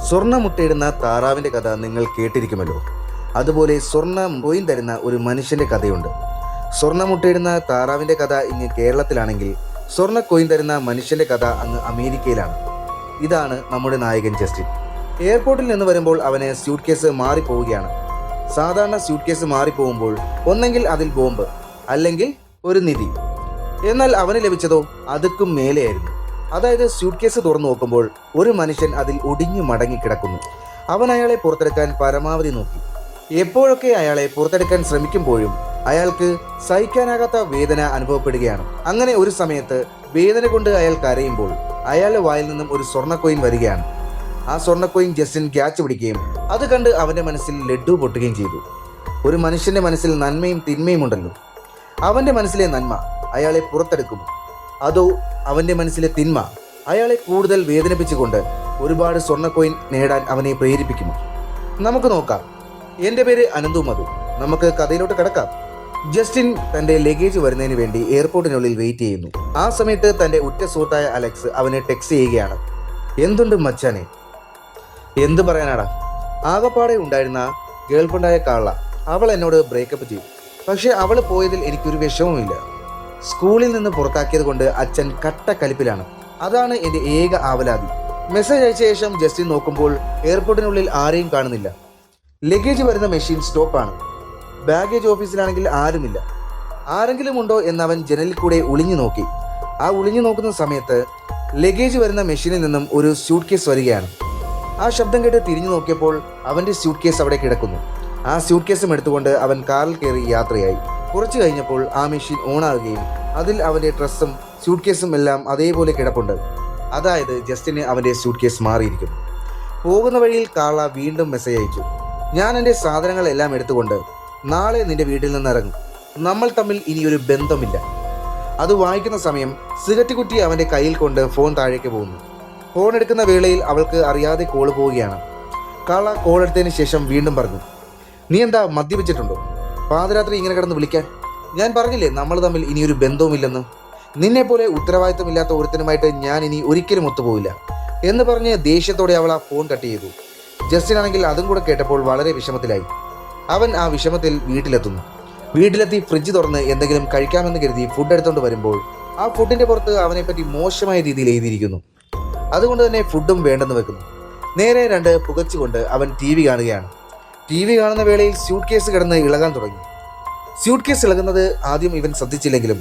സ്വർണ്ണ മുട്ടയിടുന്ന താറാവിൻ്റെ കഥ നിങ്ങൾ കേട്ടിരിക്കുമല്ലോ. അതുപോലെ സ്വർണ്ണ കോയിൻ തരുന്ന ഒരു മനുഷ്യൻ്റെ കഥയുണ്ട്. സ്വർണ്ണ മുട്ടയിടുന്ന താറാവിൻ്റെ കഥ ഇങ്ങ് കേരളത്തിലാണെങ്കിൽ സ്വർണ്ണ കോയിൻ തരുന്ന മനുഷ്യൻ്റെ കഥ അങ്ങ് അമേരിക്കയിലാണ്. ഇതാണ് നമ്മുടെ നായകൻ ജസ്റ്റിൻ. എയർപോർട്ടിൽ നിന്ന് വരുമ്പോൾ അവന് സ്യൂട്ട് കേസ് മാറിപ്പോവുകയാണ്. സാധാരണ സ്യൂട്ട് കേസ് മാറിപ്പോകുമ്പോൾ ഒന്നെങ്കിൽ അതിൽ ബോംബ്, അല്ലെങ്കിൽ ഒരു നിധി. എന്നാൽ അവന് ലഭിച്ചതോ അതുക്കും മേലെയായിരുന്നു. അതായത് സ്യൂട്ട് കേസ് തുറന്നു നോക്കുമ്പോൾ ഒരു മനുഷ്യൻ അതിൽ ഒടിഞ്ഞു മടങ്ങി കിടക്കുന്നു. അവൻ അയാളെ പുറത്തെടുക്കാൻ പരമാവധി നോക്കി. എപ്പോഴൊക്കെ അയാളെ പുറത്തെടുക്കാൻ ശ്രമിക്കുമ്പോഴും അയാൾക്ക് സഹിക്കാനാകാത്ത വേദന അനുഭവപ്പെടുകയാണ്. അങ്ങനെ ഒരു സമയത്ത് വേദന കൊണ്ട് അയാൾ കരയുമ്പോൾ അയാളുടെ വായിൽ നിന്നും ഒരു സ്വർണ്ണ കോയിൻ വരികയാണ്. ആ സ്വർണ്ണ കോയിൻ ജസ്റ്റിൻ ക്യാച്ച് പിടിക്കുകയും അത് കണ്ട് അവൻ്റെ മനസ്സിൽ ലഡ്ഡു പൊട്ടുകയും ചെയ്തു. ഒരു മനുഷ്യൻ്റെ മനസ്സിൽ നന്മയും തിന്മയും ഉണ്ടല്ലോ. അവൻ്റെ മനസ്സിലെ നന്മ അയാളെ പുറത്തെടുക്കുമോ, അതോ അവൻ്റെ മനസ്സിലെ തിന്മ അയാളെ കൂടുതൽ വേദനിപ്പിച്ചുകൊണ്ട് ഒരുപാട് സ്വർണ്ണ കോയിൻ നേടാൻ അവനെ പ്രേരിപ്പിക്കുമോ? നമുക്ക് നോക്കാം. എൻ്റെ പേര് അനന്തു മധു. നമുക്ക് കഥയിലോട്ട് കിടക്കാം. ജസ്റ്റിൻ തൻ്റെ ലഗേജ് വരുന്നതിന് വേണ്ടി എയർപോർട്ടിനുള്ളിൽ വെയിറ്റ് ചെയ്യുന്നു. ആ സമയത്ത് തൻ്റെ ഉറ്റ സുഹൃത്തായ അലക്സ് അവനെ ടെക്സ്റ്റ് ചെയ്യുകയാണ്. എന്തുണ്ട് മച്ചാനെ? എന്ത് പറയാനാടാ, ആകപ്പാടെ ഉണ്ടായിരുന്ന ഗേൾഫ്രണ്ടായ കാള അവൾ എന്നോട് ബ്രേക്കപ്പ് ചെയ്തു. പക്ഷേ അവൾ പോയതിൽ എനിക്കൊരു വിഷമവുമില്ല. സ്കൂളിൽ നിന്ന് പുറത്താക്കിയത് കൊണ്ട് അച്ഛൻ കട്ട കലിപ്പിലാണ്. അതാണ് എൻ്റെ ഏക ആവലാതി. മെസ്സേജ് അയച്ച ശേഷം ജസ്റ്റിൻ നോക്കുമ്പോൾ എയർപോർട്ടിനുള്ളിൽ ആരെയും കാണുന്നില്ല. ലഗേജ് വരുന്ന മെഷീൻ സ്റ്റോപ്പാണ്. ബാഗേജ് ഓഫീസിലാണെങ്കിൽ ആരുമില്ല. ആരെങ്കിലും ഉണ്ടോ എന്നവൻ ജനലിൽ കൂടെ ഒളിഞ്ഞു നോക്കി. ആ ഒളിഞ്ഞു നോക്കുന്ന സമയത്ത് ലഗേജ് വരുന്ന മെഷീനിൽ നിന്നും ഒരു സ്യൂട്ട് കേസ് വരികയാണ്. ആ ശബ്ദം കേട്ട് തിരിഞ്ഞു നോക്കിയപ്പോൾ അവൻ്റെ സ്യൂട്ട് കേസ് അവിടെ കിടക്കുന്നു. ആ സ്യൂട്ട് കേസും എടുത്തുകൊണ്ട് അവൻ കാറിൽ കയറി യാത്രയായി. കുറച്ച് കഴിഞ്ഞപ്പോൾ ആ മെഷീൻ ഓണാകുകയും അതിൽ അവൻ്റെ ഡ്രസ്സും സ്യൂട്ട് കേസും എല്ലാം അതേപോലെ കിടപ്പുണ്ട്. അതായത് ജസ്റ്റിന് അവൻ്റെ സ്യൂട്ട് കേസ് മാറിയിരിക്കുന്നു. പോകുന്ന വഴിയിൽ കാള വീണ്ടും മെസ്സേജ് അയച്ചു. ഞാൻ എൻ്റെ സാധനങ്ങളെല്ലാം എടുത്തുകൊണ്ട് നാളെ നിന്റെ വീട്ടിൽ നിന്ന് ഇറങ്ങും. നമ്മൾ തമ്മിൽ ഇനിയൊരു ബന്ധമില്ല. അത് വായിക്കുന്ന സമയം സിഗരറ്റ് കുറ്റി അവൻ്റെ കയ്യിൽ കൊണ്ട് ഫോൺ താഴേക്ക് പോകുന്നു. ഫോൺ എടുക്കുന്ന വേളയിൽ അവൾക്ക് അറിയാതെ കോള് പോവുകയാണ്. കാള കോൾ എടുത്തതിന് ശേഷം വീണ്ടും പറഞ്ഞു, നീ എന്താ മദ്യപിച്ചിട്ടുണ്ടോ? പാതിരാത്രി ഇങ്ങനെ കിടന്ന് വിളിക്കാൻ? ഞാൻ പറഞ്ഞില്ലേ നമ്മൾ തമ്മിൽ ഇനിയൊരു ബന്ധവുമില്ലെന്ന്. നിന്നെപ്പോലെ ഉത്തരവാദിത്തമില്ലാത്ത ഒരുത്തനുമായിട്ട് ഞാൻ ഇനി ഒരിക്കലും ഒത്തുപോയില്ല എന്ന് പറഞ്ഞ് ദേഷ്യത്തോടെ അവൾ ആ ഫോൺ കട്ട് ചെയ്തു. ജസ്റ്റിൻ ആണെങ്കിൽ അതും കൂടെ കേട്ടപ്പോൾ വളരെ വിഷമത്തിലായി. അവൻ ആ വിഷമത്തിൽ വീട്ടിലെത്തുന്നു. വീട്ടിലെത്തി ഫ്രിഡ്ജ് തുറന്ന് എന്തെങ്കിലും കഴിക്കാമെന്ന് കരുതി ഫുഡ് എടുത്തുകൊണ്ട് വരുമ്പോൾ ആ ഫുഡിൻ്റെ പുറത്ത് അവനെപ്പറ്റി മോശമായ രീതിയിൽ എഴുതിയിരിക്കുന്നു. അതുകൊണ്ട് തന്നെ ഫുഡും വേണ്ടെന്ന് വെക്കുന്നു. നേരെ രണ്ട് പുകച്ചുകൊണ്ട് അവൻ TV കാണുകയാണ്. TV കാണുന്ന വേളയിൽ സ്യൂട്ട് കേസ് കിടന്ന് ഇളകാൻ തുടങ്ങി. സ്യൂട്ട് കേസ് ഇളകുന്നത് ആദ്യം ഇവൻ ശ്രദ്ധിച്ചില്ലെങ്കിലും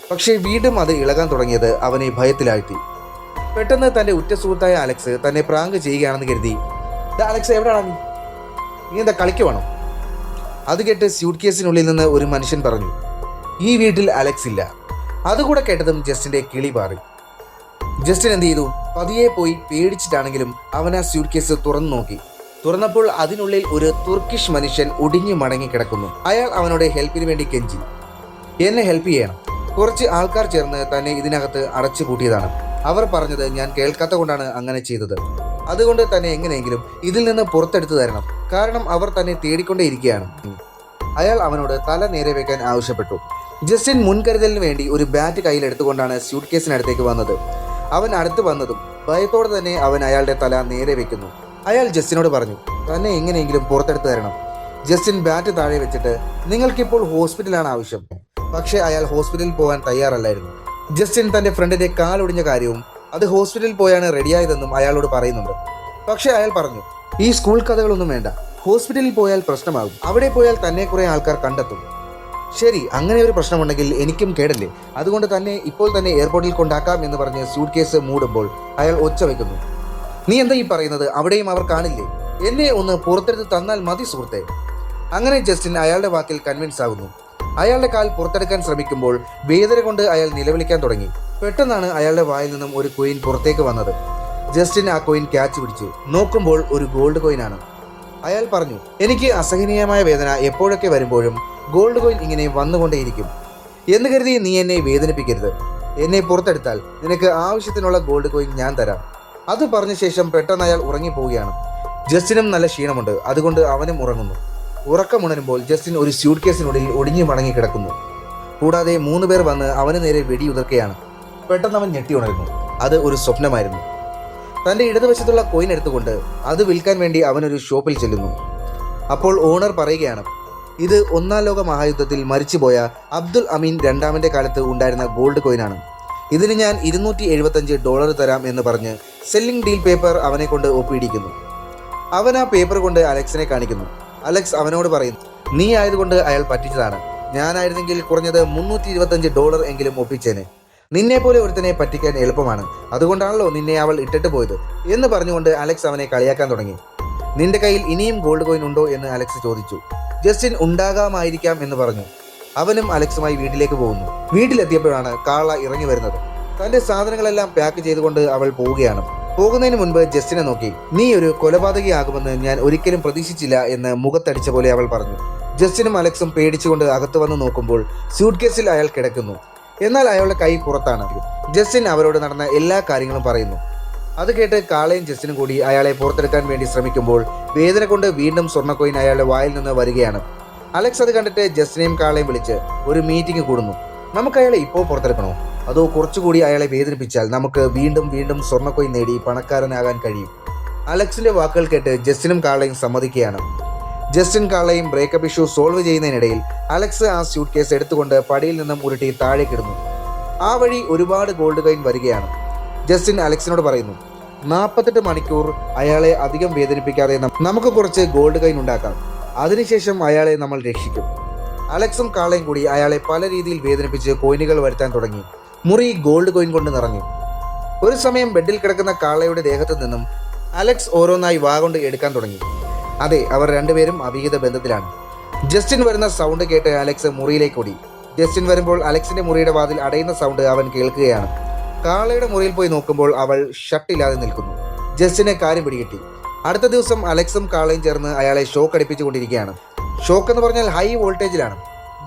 പക്ഷേ വീണ്ടും അത് ഇളകാൻ തുടങ്ങിയത് അവനെ ഭയത്തിലാഴ്ത്തി. പെട്ടെന്ന് തൻ്റെ ഉറ്റ സുഹൃത്തായ അലക്സ് തന്നെ പ്രാങ്ക് ചെയ്യുകയാണെന്ന് കരുതി, അലക്സ് എവിടെയാണ് നീ എന്താ കളിക്കുവാണോ? അത് കേട്ട് സ്യൂട്ട് കേസിനുള്ളിൽ നിന്ന് ഒരു മനുഷ്യൻ പറഞ്ഞു, ഈ വീട്ടിൽ അലക്സ് ഇല്ല. അതുകൂടെ കേട്ടതും ജസ്റ്റിൻ്റെ കിളി പാറി. ജസ്റ്റിൻ എന്ത് ചെയ്തു? പതിയെ പോയി പേടിച്ചിട്ടാണെങ്കിലും അവൻ ആ സ്യൂട്ട് കേസ് തുറന്നു നോക്കി. തുറന്നപ്പോൾ അതിനുള്ളിൽ ഒരു തുർക്കിഷ് മനുഷ്യൻ ഒടിഞ്ഞു മടങ്ങി കിടക്കുന്നു. അയാൾ അവനോട് ഹെൽപ്പിന് വേണ്ടി കെഞ്ചി, എന്നെ ഹെൽപ്പ് ചെയ്യണം. കുറച്ച് ആൾക്കാർ ചേർന്ന് തന്നെ ഇതിനകത്ത് അടച്ചു പൂട്ടിയതാണ്. അവർ പറഞ്ഞത് ഞാൻ കേൾക്കാത്ത കൊണ്ടാണ് അങ്ങനെ ചെയ്തത്. അതുകൊണ്ട് തന്നെ എങ്ങനെയെങ്കിലും ഇതിൽ നിന്ന് പുറത്തെടുത്തു തരണം. കാരണം അവർ തന്നെ തേടിക്കൊണ്ടേയിരിക്കുകയാണ്. അയാൾ അവനോട് തല നേരെ വെക്കാൻ ആവശ്യപ്പെട്ടു. ജസ്റ്റിൻ മുൻകരുതലിന് വേണ്ടി ഒരു ബാറ്റ് കയ്യിലെടുത്തുകൊണ്ടാണ് സ്യൂട്ട് കേസിനടുത്തേക്ക് വന്നത്. അവൻ അടുത്ത് വന്നതും ഭയത്തോടെ തന്നെ അവൻ അയാളുടെ തല നേരെ വെക്കുന്നു. അയാൾ ജസ്റ്റിനോട് പറഞ്ഞു, തന്നെ എങ്ങനെയെങ്കിലും പുറത്തെടുത്ത് തരണം. ജസ്റ്റിൻ ബാറ്റ് താഴെ വെച്ചിട്ട്, നിങ്ങൾക്കിപ്പോൾ ഹോസ്പിറ്റലാണ് ആവശ്യം. പക്ഷേ അയാൾ ഹോസ്പിറ്റലിൽ പോകാൻ തയ്യാറല്ലായിരുന്നു. ജസ്റ്റിൻ തൻ്റെ ഫ്രണ്ടിൻ്റെ കാലൊടിഞ്ഞ കാര്യവും അത് ഹോസ്പിറ്റലിൽ പോയാണ് റെഡിയായതെന്നും അയാളോട് പറയുന്നുണ്ട്. പക്ഷേ അയാൾ പറഞ്ഞു, ഈ സ്കൂൾ കഥകളൊന്നും വേണ്ട. ഹോസ്പിറ്റലിൽ പോയാൽ പ്രശ്നമാകും. അവിടെ പോയാൽ തന്നെ കുറേ ആൾക്കാർ കണ്ടെത്തും. ശരി, അങ്ങനെ ഒരു പ്രശ്നമുണ്ടെങ്കിൽ എനിക്കും കേടല്ലേ. അതുകൊണ്ട് തന്നെ ഇപ്പോൾ തന്നെ എയർപോർട്ടിൽ കൊണ്ടാക്കാം എന്ന് പറഞ്ഞ് സ്യൂട്ട് കേസ് മൂടുമ്പോൾ അയാൾ ഒച്ച വയ്ക്കുന്നു. നീ എന്താ ഈ പറയുന്നത്? അവിടെയും അവർ കാണില്ലേ? എന്നെ ഒന്ന് പുറത്തെടുത്ത് തന്നാൽ മതി സുഹൃത്തെ. അങ്ങനെ ജസ്റ്റിൻ അയാളുടെ വാക്കിൽ കൺവിൻസ് ആകുന്നു. അയാളുടെ കാൽ പുറത്തെടുക്കാൻ ശ്രമിക്കുമ്പോൾ വേദന കൊണ്ട് അയാൾ നിലവിളിക്കാൻ തുടങ്ങി. പെട്ടെന്നാണ് അയാളുടെ വായിൽ നിന്നും ഒരു കോയിൻ പുറത്തേക്ക് വന്നത്. ജസ്റ്റിൻ ആ കോയിൻ ക്യാച്ച് പിടിച്ചു. നോക്കുമ്പോൾ ഒരു ഗോൾഡ് കോയിനാണ്. അയാൾ പറഞ്ഞു, എനിക്ക് അസഹനീയമായ വേദന എപ്പോഴൊക്കെ വരുമ്പോഴും ഗോൾഡ് കോയിൻ ഇങ്ങനെ വന്നുകൊണ്ടേയിരിക്കും എന്ന് കരുതി നീ എന്നെ വേദനിപ്പിക്കരുത്. എന്നെ പുറത്തെടുത്താൽ നിനക്ക് ആവശ്യത്തിനുള്ള ഗോൾഡ് കോയിൻ ഞാൻ തരാം. അത് പറഞ്ഞ ശേഷം പെട്ടെന്ന് അയാൾ ഉറങ്ങിപ്പോവുകയാണ്. ജസ്റ്റിനും നല്ല ക്ഷീണമുണ്ട്. അതുകൊണ്ട് അവനും ഉറങ്ങുന്നു. ഉറക്കമുണരുമ്പോൾ ജസ്റ്റിൻ ഒരു സ്യൂട്ട് കേസിനുള്ളിൽ ഒടിഞ്ഞു മടങ്ങി കിടക്കുന്നു. കൂടാതെ 3 പേർ വന്ന് അവന് നേരെ വെടിയുതിർക്കുകയാണ്. പെട്ടെന്ന് അവൻ ഞെട്ടി ഉണരുന്നു. അത് ഒരു സ്വപ്നമായിരുന്നു. തൻ്റെ ഇടതുവശത്തുള്ള കോയിൻ എടുത്തുകൊണ്ട് അത് വിൽക്കാൻ വേണ്ടി അവനൊരു ഷോപ്പിൽ ചെല്ലുന്നു. അപ്പോൾ ഓണർ പറയുകയാണ്, ഇത് ഒന്നാം ലോക മഹായുദ്ധത്തിൽ മരിച്ചുപോയ അബ്ദുൽ അമീൻ രണ്ടാമൻ്റെ കാലത്ത് ഉണ്ടായിരുന്ന ഗോൾഡ് കോയിനാണ്. ഇതിന് ഞാൻ $275 തരാം എന്ന് പറഞ്ഞ് സെല്ലിംഗ് ഡീൽ പേപ്പർ അവനെ കൊണ്ട് ഒപ്പിയിടിക്കുന്നു. അവൻ ആ പേപ്പർ കൊണ്ട് അലക്സിനെ കാണിക്കുന്നു. അലക്സ് അവനോട് പറയുന്നു, നീ ആയതുകൊണ്ട് അയാൾ പറ്റിച്ചതാണ്. ഞാനായിരുന്നെങ്കിൽ കുറഞ്ഞത് $325 എങ്കിലും ഒപ്പിച്ചേനെ. നിന്നെപ്പോലെ ഒരുത്തനെ പറ്റിക്കാൻ എളുപ്പമാണ്, അതുകൊണ്ടാണല്ലോ നിന്നെ അവൾ ഇട്ടിട്ട് പോയത് എന്ന് പറഞ്ഞുകൊണ്ട് അലക്സ് അവനെ കളിയാക്കാൻ തുടങ്ങി. നിന്റെ കയ്യിൽ ഇനിയും ഗോൾഡ് കോയിൻ ഉണ്ടോ എന്ന് അലക്സ് ചോദിച്ചു. ജസ്റ്റിൻ ഉണ്ടാകാമായിരിക്കാം എന്ന് പറഞ്ഞു. അവനും അലക്സുമായി വീട്ടിലേക്ക് പോകുന്നു. വീട്ടിലെത്തിയപ്പോഴാണ് കാള ഇറങ്ങി വരുന്നത്. തന്റെ സാധനങ്ങളെല്ലാം പാക്ക് ചെയ്തുകൊണ്ട് അവൾ പോവുകയാണ്. പോകുന്നതിന് മുൻപ് ജസ്റ്റിനെ നോക്കി, നീ ഒരു കൊലപാതകയാകുമെന്ന് ഞാൻ ഒരിക്കലും പ്രതീക്ഷിച്ചില്ല എന്ന് മുഖത്തടിച്ച പോലെ അവൾ പറഞ്ഞു. ജസ്റ്റിനും അലക്സും പേടിച്ചുകൊണ്ട് അകത്ത് വന്ന് നോക്കുമ്പോൾ സ്യൂട്ട് കേസിൽ അയാൾ കിടക്കുന്നു. എന്നാൽ അയാളുടെ കൈ പുറത്താണ്. ജസ്റ്റിൻ അവരോട് നടന്ന എല്ലാ കാര്യങ്ങളും പറയുന്നു. അത് കേട്ട് കാളയും ജസ്റ്റിനും കൂടി അയാളെ പുറത്തെടുക്കാൻ വേണ്ടി ശ്രമിക്കുമ്പോൾ വേദന കൊണ്ട് വീണ്ടും സ്വർണ്ണ കോയിൻ അയാളുടെ വായിൽ നിന്ന് വരികയാണ്. അലക്സ് അത് കണ്ടിട്ട് ജസ്റ്റിനെയും കാളയും വിളിച്ച് ഒരു മീറ്റിംഗ് കൂടുന്നു. നമുക്ക് അയാളെ ഇപ്പോൾ പുറത്തെടുക്കണോ, അതോ കുറച്ചുകൂടി അയാളെ വേദനിപ്പിച്ചാൽ നമുക്ക് വീണ്ടും വീണ്ടും സ്വർണ്ണ കോയിൻ നേടി പണക്കാരനാകാൻ കഴിയും? അലക്സിന്റെ വാക്കുകൾ കേട്ട് ജസ്റ്റിനും കാളയും സമ്മതിക്കുകയാണ്. ജസ്റ്റിൻ കാളയും ബ്രേക്കപ്പ് ഇഷ്യൂ സോൾവ് ചെയ്യുന്നതിനിടയിൽ അലക്സ് ആ സ്യൂട്ട് കേസ് എടുത്തുകൊണ്ട് പടിയിൽ നിന്നും ഉരുട്ടി താഴേക്കിടുന്നു. ആ വഴി ഒരുപാട് ഗോൾഡ് കോയിൻ വരികയാണ്. ജസ്റ്റിൻ അലക്സിനോട് പറയുന്നു, 48 മണിക്കൂർ അയാളെ അധികം വേദനിപ്പിക്കാതെ നമുക്ക് കുറച്ച് ഗോൾഡ് കോയിൻ ഉണ്ടാക്കാം. അതിനുശേഷം അയാളെ നമ്മൾ രക്ഷിക്കും. അലക്സും കാളയും കൂടി അയാളെ പല രീതിയിൽ വേദനിപ്പിച്ച് കോയിനുകൾ വരുത്താൻ തുടങ്ങി. മുറി ഗോൾഡ് കോയിൻ കൊണ്ട് നിറഞ്ഞു. ഒരു സമയം ബെഡിൽ കിടക്കുന്ന കാളയുടെ ദേഹത്തു നിന്നും അലക്സ് ഓരോന്നായി കൊണ്ട് എടുക്കാൻ തുടങ്ങി. അതെ, അവർ രണ്ടുപേരും അവിഹിത ബന്ധത്തിലാണ്. ജസ്റ്റിൻ വരുന്ന സൗണ്ട് കേട്ട് അലക്സ് മുറിയിലേക്ക് ഓടി. ജസ്റ്റിൻ വരുമ്പോൾ അലക്സിന്റെ മുറിയുടെ വാതിൽ അടയുന്ന സൗണ്ട് അവൻ കേൾക്കുകയാണ്. കാളയുടെ മുറിയിൽ പോയി നോക്കുമ്പോൾ അവൾ ഷർട്ടില്ലാതെ നിൽക്കുന്നു. ജസ്റ്റിനെ കാര്യം പിടികിട്ടി. അടുത്ത ദിവസം അലക്സും കാളയും ചേർന്ന് അയാളെ ഷോക്ക് അടിപ്പിച്ചുകൊണ്ടിരിക്കുകയാണ്. ഷോക്ക് എന്ന് പറഞ്ഞാൽ ഹൈ വോൾട്ടേജിലാണ്.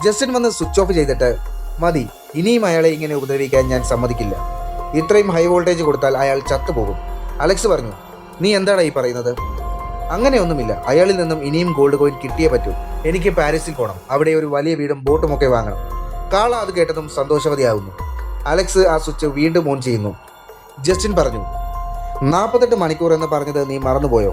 ജസ്റ്റിൻ വന്ന് സ്വിച്ച് ഓഫ് ചെയ്തിട്ട്, മതി, ഇനിയും അയാളെ ഇങ്ങനെ ഉപദ്രവിക്കാൻ ഞാൻ സമ്മതിക്കില്ല. ഇത്രയും ഹൈ വോൾട്ടേജ് കൊടുത്താൽ അയാൾ ചത്തുപോകും. അലക്സ് പറഞ്ഞു, നീ എന്താണ് ഈ പറയുന്നത്? അങ്ങനെയൊന്നുമില്ല, അയാളിൽ നിന്നും ഇനിയും ഗോൾഡ് കോയിൻ കിട്ടിയേ പറ്റൂ. എനിക്ക് പാരീസിൽ പോകണം, അവിടെ ഒരു വലിയ വീടും ബോട്ടുമൊക്കെ വാങ്ങണം. കാള അത് കേട്ടതും സന്തോഷവതിയാകുന്നു. അലക്സ് ആ സ്വിച്ച് വീണ്ടും ഓൺ ചെയ്യുന്നു. ജസ്റ്റിൻ പറഞ്ഞു, 48 മണിക്കൂർ എന്ന് പറഞ്ഞത് നീ മറന്നുപോയോ?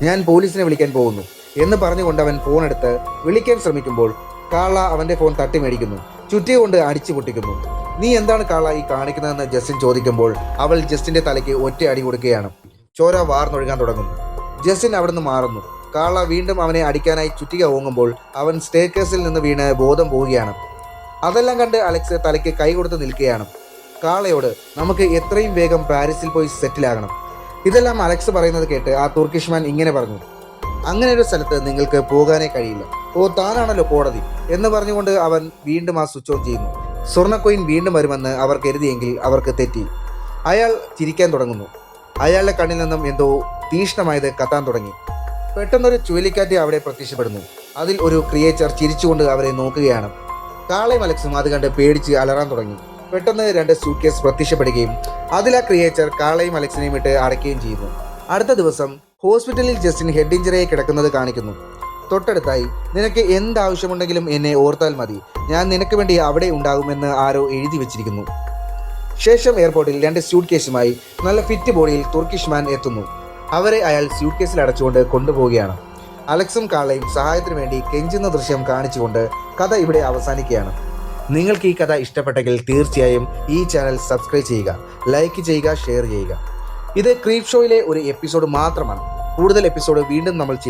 ഞാൻ പോലീസിനെ വിളിക്കാൻ പോകുന്നു എന്ന് പറഞ്ഞുകൊണ്ട് അവൻ ഫോൺ എടുത്ത് വിളിക്കാൻ ശ്രമിക്കുമ്പോൾ കാള അവൻ്റെ ഫോൺ തട്ടി മേടിക്കുന്നു. ചുറ്റിയ കൊണ്ട് അടിച്ചു പൊട്ടിക്കുന്നു. നീ എന്താണ് കാള ഈ കാണിക്കുന്നതെന്ന് ജസ്റ്റിൻ ചോദിക്കുമ്പോൾ അവൾ ജസ്റ്റിൻ്റെ തലയ്ക്ക് ഒറ്റ അടി കൊടുക്കുകയാണ്. ചോര വാർന്നൊഴുകാൻ തുടങ്ങുന്നു. ജസ്റ്റിൻ അവിടുന്ന് മാറുന്നു. കാള വീണ്ടും അവനെ അടിക്കാനായി ചുറ്റിക ഓങ്ങുമ്പോൾ അവൻ സ്റ്റെയർകേസിൽ നിന്ന് വീണ് ബോധം പോവുകയാണ്. അതെല്ലാം കണ്ട് അലക്സ് തലയ്ക്ക് കൈ കൊടുത്ത് നിൽക്കുകയാണ്. കാളയോട്, നമുക്ക് എത്രയും വേഗം പാരീസിൽ പോയി സെറ്റിലാകണം. ഇതെല്ലാം അലക്സ് പറയുന്നത് കേട്ട് ആ തുർക്കിഷ്മാൻ ഇങ്ങനെ പറഞ്ഞു, അങ്ങനെ ഒരു സ്ഥലത്ത് നിങ്ങൾക്ക് പോകാനേ കഴിയില്ല. ഓ, താനാണല്ലോ കോടതി എന്ന് പറഞ്ഞുകൊണ്ട് അവൻ വീണ്ടും ആ സ്വിച്ച് ഓൺ ചെയ്യുന്നു. സ്വർണ്ണ കോയിൻ വീണ്ടും വരുമെന്ന് അവർ കരുതിയെങ്കിൽ അവർക്ക് തെറ്റി. അയാൾ ചിരിക്കാൻ തുടങ്ങുന്നു. അയാളുടെ കണ്ണിൽ നിന്നും എന്തോ തീഷ്ണമായത് കത്താൻ തുടങ്ങി. പെട്ടെന്നൊരു ചുഴലിക്കാറ്റ് അവിടെ പ്രത്യക്ഷപ്പെടുന്നു. അതിൽ ഒരു ക്രിയേച്ചർ ചിരിച്ചുകൊണ്ട് അവരെ നോക്കുകയാണ്. കാളയും അലക്സും അത് കണ്ട് പേടിച്ച് അലറാൻ തുടങ്ങി. പെട്ടെന്ന് 2 സ്യൂട്ട് കേസ് പ്രത്യക്ഷപ്പെടുകയും അതിൽ ആ ക്രിയേച്ചർ കാളയും അലക്സിനെയും ഇട്ട് അടയ്ക്കുകയും ചെയ്യുന്നു. അടുത്ത ദിവസം ഹോസ്പിറ്റലിൽ ജസ്റ്റിൻ ഹെഡ് ഇഞ്ചറിയായി കിടക്കുന്നത് കാണിക്കുന്നു. തൊട്ടടുത്തായി, നിനക്ക് എന്താവശ്യമുണ്ടെങ്കിലും എന്നെ ഓർത്താൽ മതി, ഞാൻ നിനക്ക് വേണ്ടി അവിടെ ഉണ്ടാകുമെന്ന് ആരോ എഴുതി വെച്ചിരിക്കുന്നു. ശേഷം എയർപോർട്ടിൽ 2 സ്യൂട്ട് കേസുമായി നല്ല ഫിറ്റ് ബോഡിയിൽ തുർക്കിഷ്മാൻ എത്തുന്നു. അവരെ അയാൾ സ്യൂട്ട് കേസിൽ അടച്ചുകൊണ്ട് കൊണ്ടുപോവുകയാണ്. അലക്സും കാളയും സഹായത്തിന് വേണ്ടി കെഞ്ചുന്ന ദൃശ്യം കാണിച്ചുകൊണ്ട് കഥ ഇവിടെ അവസാനിക്കുകയാണ്. നിങ്ങൾക്ക് ഈ കഥ ഇഷ്ടപ്പെട്ടെങ്കിൽ തീർച്ചയായും ഈ ചാനൽ സബ്സ്ക്രൈബ് ചെയ്യുക, ലൈക്ക് ചെയ്യുക, ഷെയർ ചെയ്യുക. ഇത് ക്രീപ് ഷോയിലെ ഒരു എപ്പിസോഡ് മാത്രമാണ്. കൂടുതൽ എപ്പിസോഡ് വീണ്ടും നമ്മൾ ചെയ്യും.